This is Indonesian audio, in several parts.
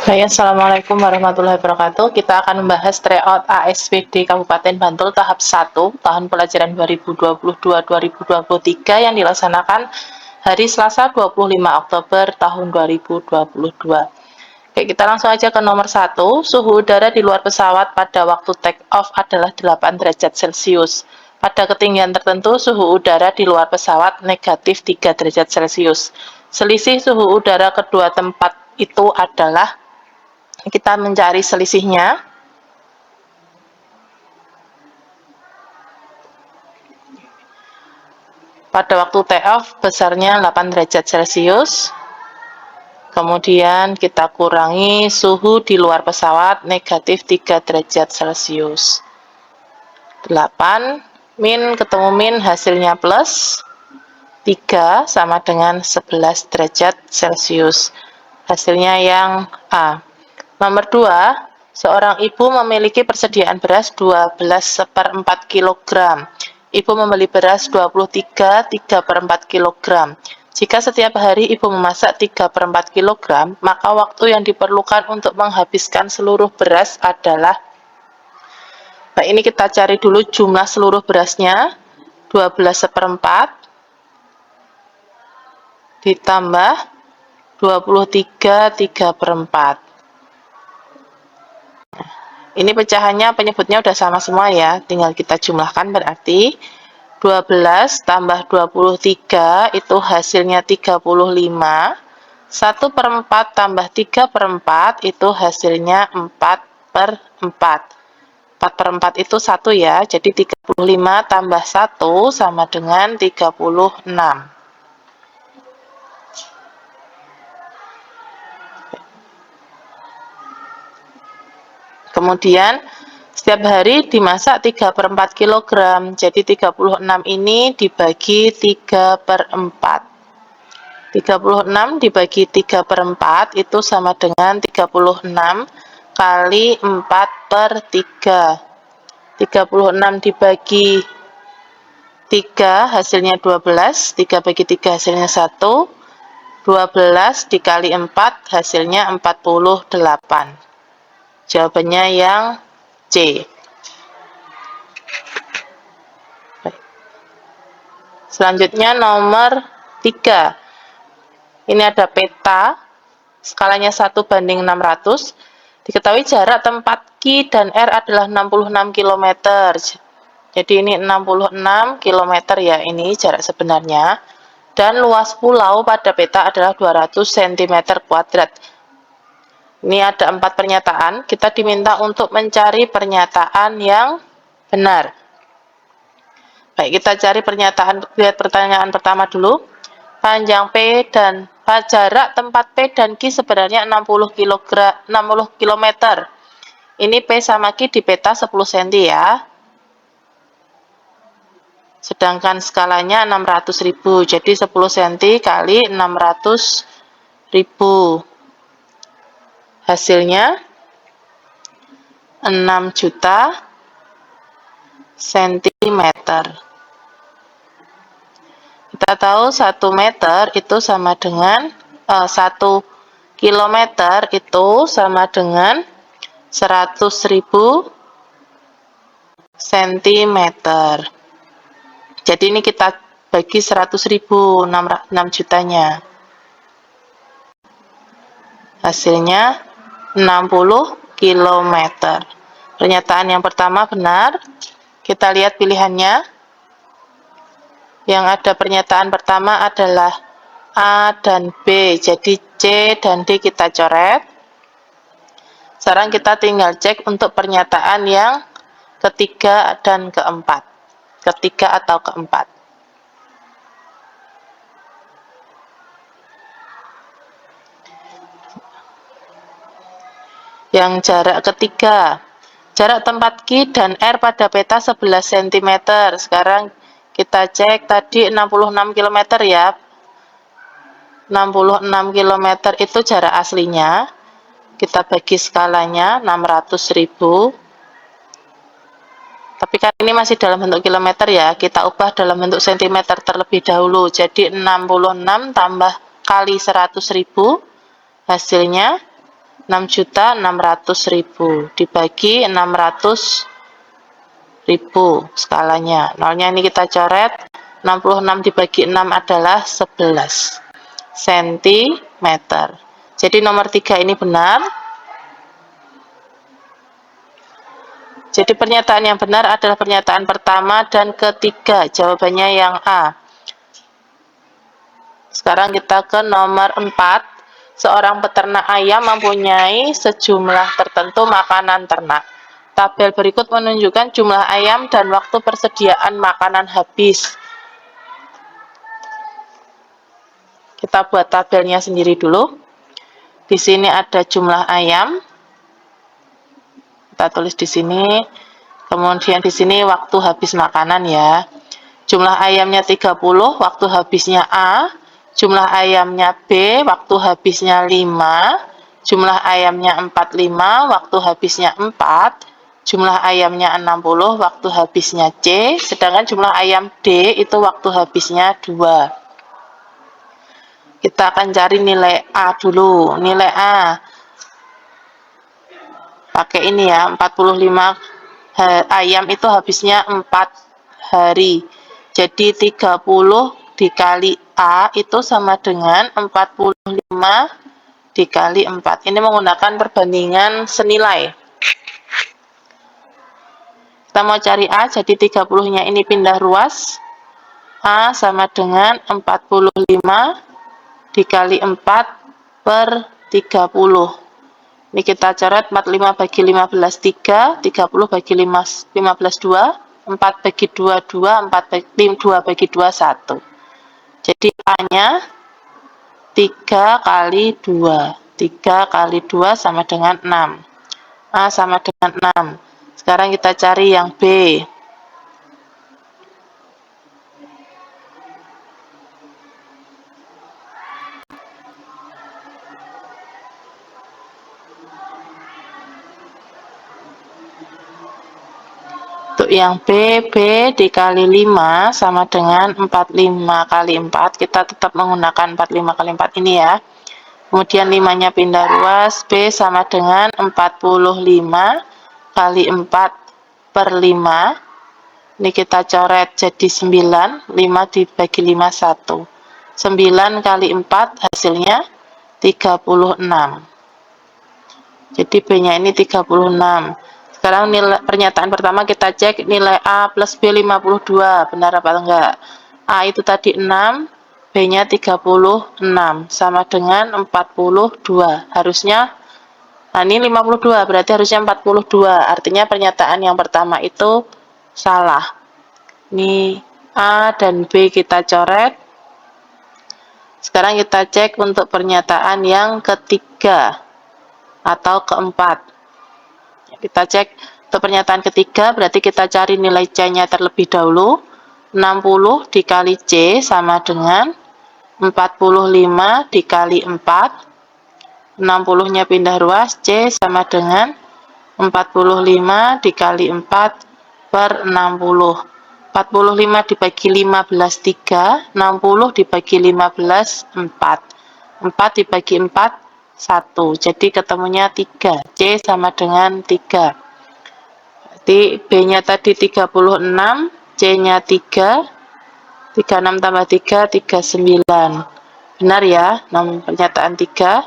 Baik, Assalamualaikum warahmatullahi wabarakatuh. Kita akan membahas tryout ASPD Kabupaten Bantul tahap 1 tahun pelajaran 2022-2023 yang dilaksanakan hari Selasa 25 Oktober tahun 2022. Oke, kita langsung aja ke nomor 1. Suhu udara di luar pesawat pada waktu take off adalah 8 derajat Celcius. Pada ketinggian tertentu, suhu udara di luar pesawat negatif 3 derajat Celcius. Selisih suhu udara kedua tempat itu adalah, kita mencari selisihnya. Pada waktu take off besarnya 8 derajat Celcius. Kemudian kita kurangi suhu di luar pesawat negatif 3 derajat Celcius. 8 min ketemu min hasilnya plus 3 sama dengan 11 derajat Celcius. Hasilnya yang A. Nomor 2, seorang ibu memiliki persediaan beras 12/4 kg. Ibu membeli beras 3/4 kg. Jika setiap hari ibu memasak 3/4 kg, maka waktu yang diperlukan untuk menghabiskan seluruh beras adalah. Nah, ini kita cari dulu jumlah seluruh berasnya. 12/4 ditambah 23/3/4. Ini pecahannya penyebutnya udah sama semua ya, tinggal kita jumlahkan, berarti 12 tambah 23 itu hasilnya 35. 1/4 tambah 3/4 itu hasilnya 4/4. 4/4 itu 1 ya, jadi 35 tambah 1 sama dengan 36. Kemudian setiap hari dimasak 3/4 kg, jadi 36 ini dibagi 3/4. 36 dibagi 3/4 itu sama dengan 36 kali 4/3. 36 dibagi 3 hasilnya 12, 3 bagi 3 hasilnya 1, 12 dikali 4 hasilnya 48. Jawabannya yang C. Selanjutnya nomor 3. Ini ada peta, skalanya 1:600. Diketahui jarak tempat Q dan R adalah 66 km. Jadi ini 66 km ya, ini jarak sebenarnya. Dan luas pulau pada peta adalah 200 cm². Ini ada 4 pernyataan, kita diminta untuk mencari pernyataan yang benar. Baik, kita cari pernyataan, lihat pertanyaan pertama dulu. Panjang P dan jarak tempat P dan Q sebenarnya 60 km. Ini P sama Q di peta 10 cm ya. Sedangkan skalanya 600.000, jadi 10 cm kali 600.000. Hasilnya 6 juta cm. Kita tahu 1 meter itu sama dengan 1 kilometer itu sama dengan 100.000 cm. Jadi ini kita bagi 100.000, 6 jutanya. Hasilnya 60 km. Pernyataan yang pertama benar. Kita lihat pilihannya. Yang ada pernyataan pertama adalah A dan B. Jadi C dan D kita coret. Sekarang kita tinggal cek untuk pernyataan yang ketiga dan keempat. Ketiga atau keempat. Yang jarak ketiga, jarak tempat Q dan R pada peta 11 cm. Sekarang kita cek tadi 66 km ya. 66 km itu jarak aslinya. Kita bagi skalanya 600.000. Tapi kan ini masih dalam bentuk kilometer ya. Kita ubah dalam bentuk cm terlebih dahulu. Jadi 66 tambah kali 100.000 hasilnya 6.600.000 dibagi 600.000 skalanya. Nolnya ini kita coret. 66 dibagi 6 adalah 11 cm. Jadi nomor 3 ini benar. Jadi pernyataan yang benar adalah pernyataan pertama dan ketiga. Jawabannya yang A. Sekarang kita ke nomor 4. Seorang peternak ayam mempunyai sejumlah tertentu makanan ternak. Tabel berikut menunjukkan jumlah ayam dan waktu persediaan makanan habis. Kita buat tabelnya sendiri dulu. Di sini ada jumlah ayam. Kita tulis di sini. Kemudian di sini waktu habis makanan ya. Jumlah ayamnya 30, waktu habisnya A. Jumlah ayamnya B, waktu habisnya 5. Jumlah ayamnya 45, waktu habisnya 4. Jumlah ayamnya 60, waktu habisnya C. Sedangkan jumlah ayam D itu waktu habisnya 2. Kita akan cari nilai A dulu. Nilai A. Pakai ini ya, 45 ayam itu habisnya 4 hari. Jadi 30 dikali A itu sama dengan 45 dikali 4. Ini menggunakan perbandingan senilai. Kita mau cari A, jadi 30-nya ini pindah ruas. A sama dengan 45 dikali 4 per 30. Ini kita coret 45 bagi 15 3, 30 bagi 15 2, 4 bagi 2 2, 2 bagi 2 1. Jadi A-nya 3 kali 2. 3 kali 2 sama dengan 6. A sama dengan 6. Sekarang kita cari yang B. Untuk yang B dikali 5 sama dengan 45 kali 4. Kita tetap menggunakan 45 kali 4 ini ya. Kemudian 5-nya pindah ruas. B sama dengan 45 kali 4 per 5. Ini kita coret jadi 9. 5 dibagi 5 1. 9 kali 4 hasilnya 36. Jadi B-nya ini 36. Sekarang nilai pernyataan pertama kita cek nilai A plus B 52. Benar apa enggak? A itu tadi 6, B-nya 36 sama dengan 42. Harusnya nah ini 52 berarti harusnya 42. Artinya pernyataan yang pertama itu salah. Ini A dan B kita coret. Sekarang kita cek untuk pernyataan yang ketiga atau keempat. Kita cek untuk pernyataan ketiga, berarti kita cari nilai C-nya terlebih dahulu. 60 dikali C sama dengan 45 dikali 4. 60-nya pindah ruas, C sama dengan 45 dikali 4 per 60. 45 dibagi 15 3, 60 dibagi 15 4. 4 dibagi 4 1, jadi ketemunya 3. C sama dengan 3. Berarti B-nya tadi 36, C-nya 3. 36 tambah 3, 39. Benar ya, nomor pernyataan 3.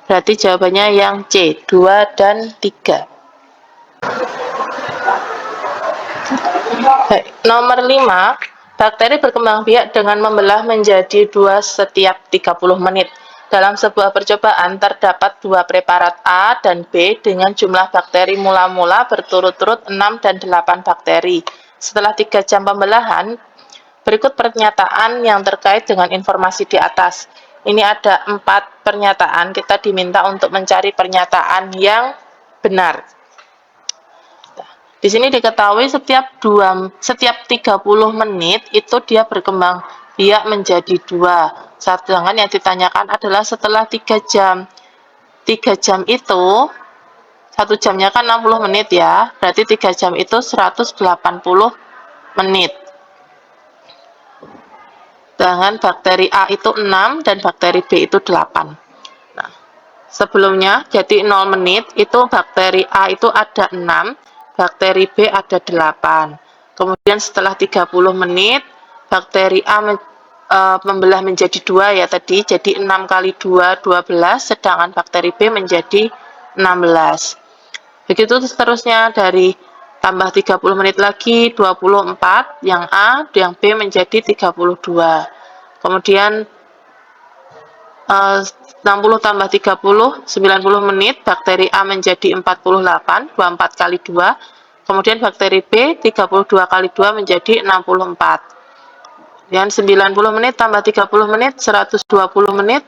Berarti jawabannya yang C, 2 dan 3. Nomor 5, bakteri berkembang biak dengan membelah menjadi 2 setiap 30 menit. Dalam sebuah percobaan, terdapat 2 preparat A dan B dengan jumlah bakteri mula-mula berturut-turut 6 dan 8 bakteri. Setelah 3 jam pembelahan, berikut pernyataan yang terkait dengan informasi di atas. Ini ada 4 pernyataan, kita diminta untuk mencari pernyataan yang benar. Di sini diketahui setiap 30 menit itu dia berkembang biak menjadi 2. Sedangkan yang ditanyakan adalah setelah 3 jam. 3 jam itu 1 jamnya kan 60 menit ya. Berarti 3 jam itu 180 menit. Sedangkan bakteri A itu 6 dan bakteri B itu 8. Nah, sebelumnya, jadi 0 menit itu bakteri A itu ada 6, bakteri B ada 8. Kemudian setelah 30 menit, bakteri A membelah menjadi 2 ya tadi, jadi 6 kali 2, 12, sedangkan bakteri B menjadi 16. Begitu seterusnya, dari tambah 30 menit lagi, 24, yang A, yang B menjadi 32. Kemudian 60 tambah 30, 90 menit, bakteri A menjadi 48, 24 kali 2. Kemudian bakteri B, 32 kali 2 menjadi 64. Dan 90 menit tambah 30 menit, 120 menit.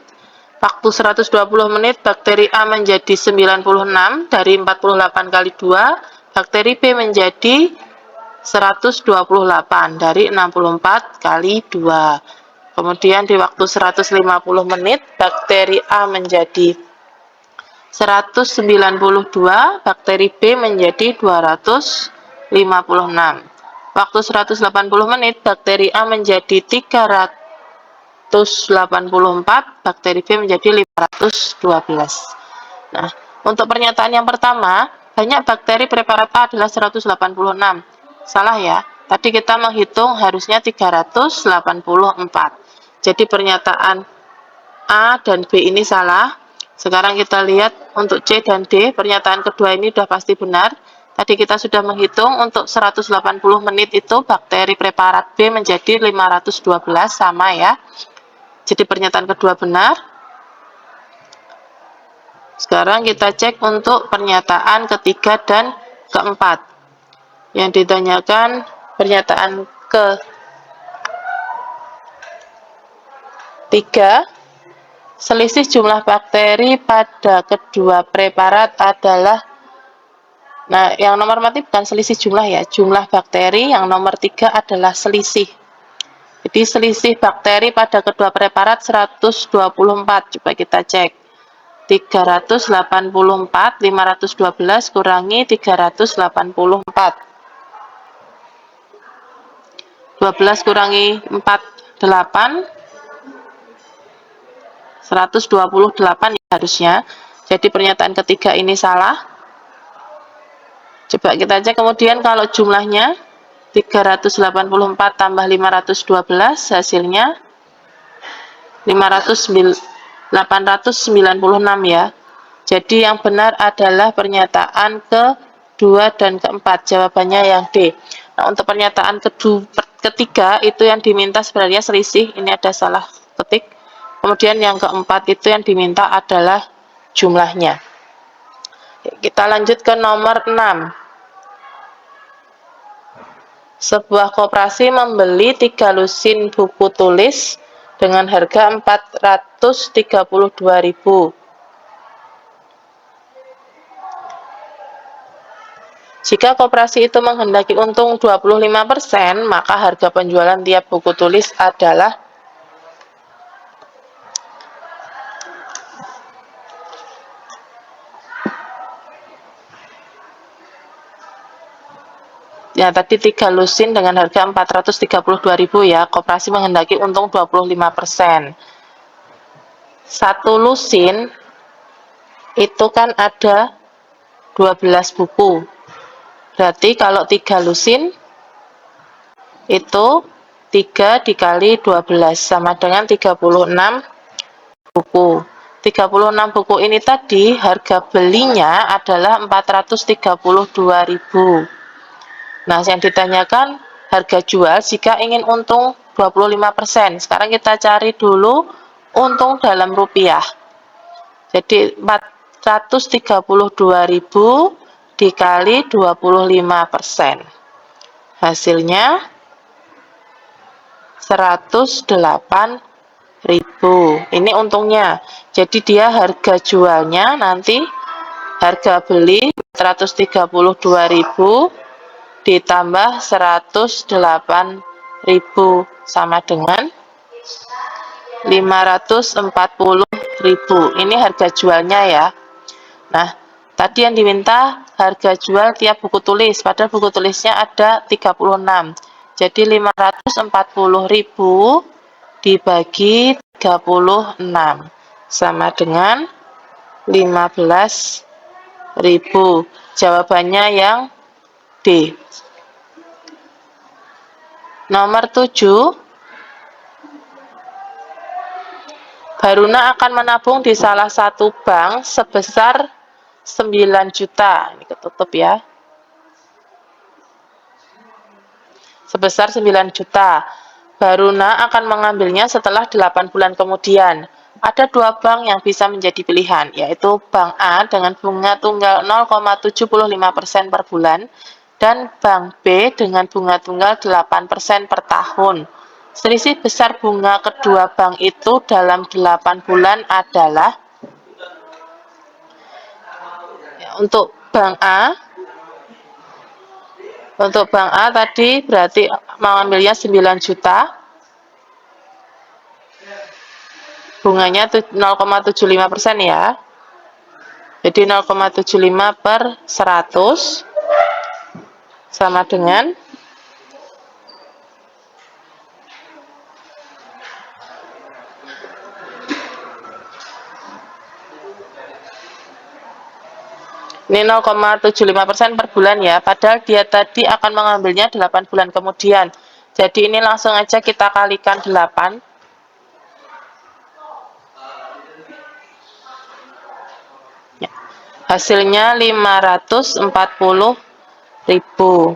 Waktu 120 menit, bakteri A menjadi 96, dari 48 kali 2. Bakteri B menjadi 128, dari 64 kali 2. Kemudian di waktu 150 menit, bakteri A menjadi 192, bakteri B menjadi 256. Waktu 180 menit, bakteri A menjadi 384, bakteri B menjadi 512. Nah, untuk pernyataan yang pertama, banyak bakteri preparat A adalah 186. Salah ya, tadi kita menghitung harusnya 384. Jadi pernyataan A dan B ini salah. Sekarang kita lihat untuk C dan D, pernyataan kedua ini sudah pasti benar. Tadi kita sudah menghitung untuk 180 menit itu bakteri preparat B menjadi 512, sama ya. Jadi pernyataan kedua benar. Sekarang kita cek untuk pernyataan ketiga dan keempat. Yang ditanyakan pernyataan ketiga, selisih jumlah bakteri pada kedua preparat adalah, nah yang nomor mati bukan selisih jumlah ya, jumlah bakteri. Yang nomor 3 adalah selisih. Jadi selisih bakteri pada kedua preparat 124. Coba kita cek. 384, 512 kurangi 384. 12 kurangi 4, 8. 128 ya harusnya. Jadi pernyataan ketiga ini salah. Coba kita cek kemudian kalau jumlahnya 384 tambah 512 hasilnya 896 ya. Jadi yang benar adalah pernyataan kedua dan keempat, jawabannya yang D. Nah, untuk pernyataan ketiga itu yang diminta sebenarnya selisih, ini ada salah ketik. Kemudian yang keempat itu yang diminta adalah jumlahnya. Kita lanjut ke nomor 6. Sebuah koperasi membeli 3 lusin buku tulis dengan harga 432.000. Jika koperasi itu menghendaki untung 25%, maka harga penjualan tiap buku tulis adalah, ya tadi 3 lusin dengan harga 432.000 ya, koperasi menghendaki untung 25%. 1 lusin itu kan ada 12 buku. Berarti kalau 3 lusin itu 3 dikali 12 sama dengan 36 buku. 36 buku ini tadi harga belinya adalah 432.000. Nah, yang ditanyakan harga jual jika ingin untung 25%. Sekarang kita cari dulu untung dalam rupiah. Jadi 432.000 dikali 25%. Hasilnya 108.000. Ini untungnya. Jadi dia harga jualnya nanti harga beli 432.000 ditambah 108.000 sama dengan 540.000. Ini harga jualnya ya. Nah, tadi yang diminta harga jual tiap buku tulis, padahal buku tulisnya ada 36. Jadi 540.000 dibagi 36 sama dengan 15.000. Jawabannya yang D. Nomor 7, Baruna akan menabung di salah satu bank sebesar 9 juta. Ini ketutup ya. Sebesar 9 juta. Baruna akan mengambilnya setelah 8 bulan kemudian. Ada dua bank yang bisa menjadi pilihan, yaitu Bank A dengan bunga tunggal 0,75% per bulan dan Bank B dengan bunga tunggal 8% per tahun. Selisih besar bunga kedua bank itu dalam 8 bulan adalah, untuk Bank A tadi berarti mengambilnya 9 juta. Bunganya 0,75% ya. Jadi 0,75 per 100 sama dengan ini 0,75% per bulan ya, padahal dia tadi akan mengambilnya 8 bulan kemudian. Jadi ini langsung aja kita kalikan 8. Ya. Hasilnya 540.000.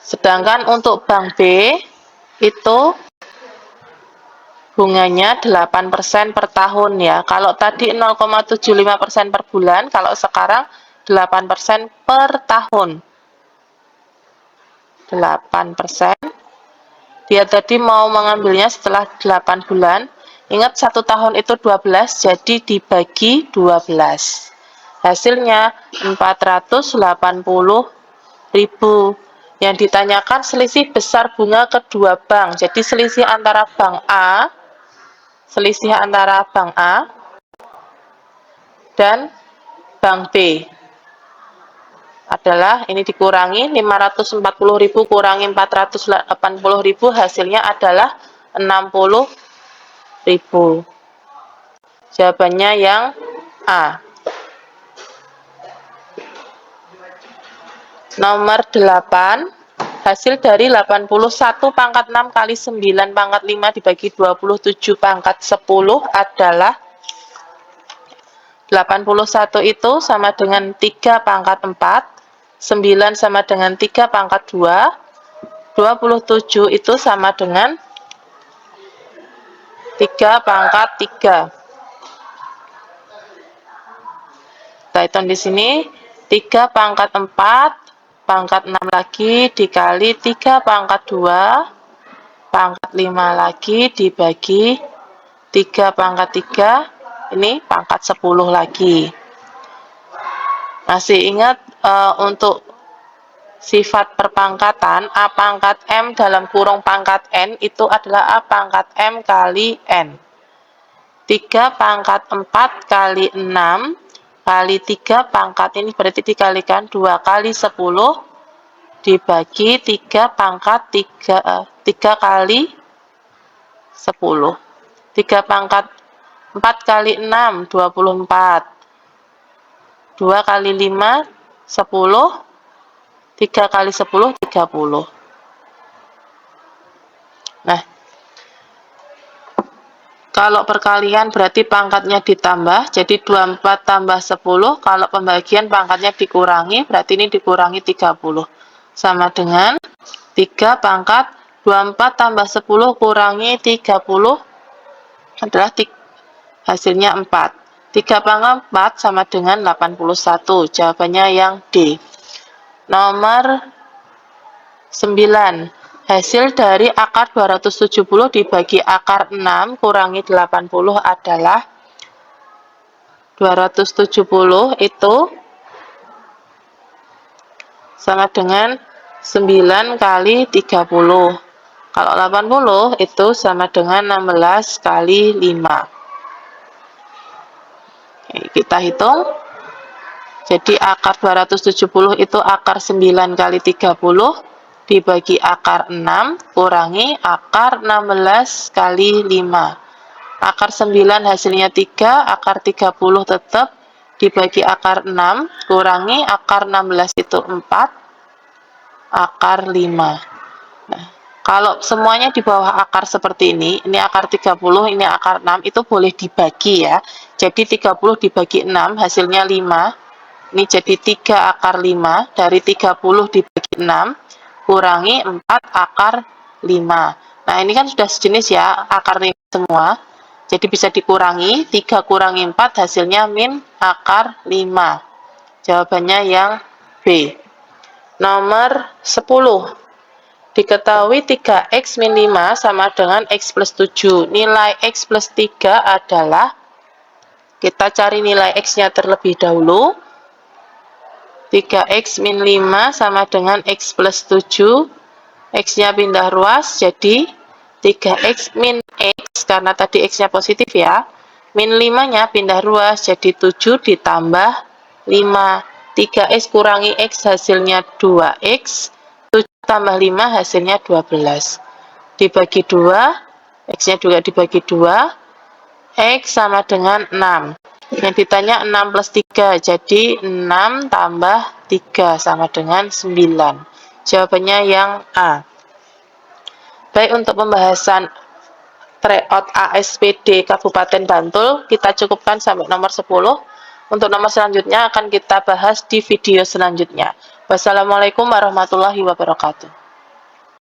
Sedangkan untuk Bank B itu bunganya 8% per tahun ya. Kalau tadi 0,75% per bulan, kalau sekarang 8% per tahun. 8%. Dia tadi mau mengambilnya setelah 8 bulan. Ingat 1 tahun itu 12, jadi dibagi 12. Hasilnya 480.000. Yang ditanyakan selisih besar bunga kedua bank. Jadi selisih antara Bank A dan Bank B adalah, ini dikurangi 540.000 kurangi 480.000, hasilnya adalah 60.000. Jawabannya yang A. Nomor 8, hasil dari 81 pangkat 6 kali 9 pangkat 5 dibagi 27 pangkat 10 adalah 81 itu sama dengan 3 pangkat 4, 9 sama dengan 3 pangkat 2, 27 itu sama dengan 3 pangkat 3. Kita hitung di sini, 3 pangkat 4, pangkat 6 lagi dikali 3 pangkat 2, pangkat 5 lagi dibagi 3 pangkat 3, ini pangkat 10 lagi. Masih ingat untuk sifat perpangkatan, A pangkat M dalam kurung pangkat N itu adalah A pangkat M kali N. 3 pangkat 4 kali 6 kali 3 pangkat, ini berarti dikalikan 2 kali 10 dibagi 3 pangkat 3 kali 10. 3 pangkat 4 kali 6, 24. 2 kali 5, 10. 3 kali 10, 30. Nah, kalau perkalian berarti pangkatnya ditambah, jadi 24 tambah 10. Kalau pembagian pangkatnya dikurangi, berarti ini dikurangi 30. Sama dengan 3 pangkat 24 tambah 10 kurangi 30 adalah hasilnya 4. 3 pangkat 4 sama dengan 81. Jawabannya yang D. Nomor 9. Hasil dari akar 270 dibagi akar 6 kurangi 80 adalah 270 itu sama dengan 9 kali 30. Kalau 80 itu sama dengan 16 kali 5. Oke, kita hitung. Jadi akar 270 itu akar 9 kali 30 dibagi akar 6 kurangi akar 16 kali 5. Akar 9 hasilnya 3, akar 30 tetap, dibagi akar 6, kurangi akar 16 itu 4, akar 5. Nah, kalau semuanya di bawah akar seperti ini akar 30, ini akar 6, itu boleh dibagi ya. Jadi 30 dibagi 6 hasilnya 5. Ini jadi 3 akar 5, dari 30 dibagi 6, kurangi 4 akar 5. Nah, ini kan sudah sejenis ya, akar 5 semua. Jadi bisa dikurangi, 3 kurangi 4 hasilnya min akar 5. Jawabannya yang B. Nomor 10. Diketahui 3x min 5 sama dengan x plus 7. Nilai x plus 3 adalah, kita cari nilai x-nya terlebih dahulu. 3x min 5 sama dengan x plus 7. X-nya pindah ruas, jadi 3x min x, karena tadi x-nya positif ya. Min 5-nya pindah ruas, jadi 7 ditambah 5. 3x kurangi x hasilnya 2x. 7 tambah 5 hasilnya 12. Dibagi 2, x-nya juga dibagi 2. X sama dengan 6. Yang ditanya 6 plus 3, jadi 6 tambah 3 sama dengan 9. Jawabannya yang A. Baik, untuk pembahasan tryout ASPD Kabupaten Bantul, kita cukupkan sampai nomor 10. Untuk nomor selanjutnya akan kita bahas di video selanjutnya. Wassalamualaikum warahmatullahi wabarakatuh.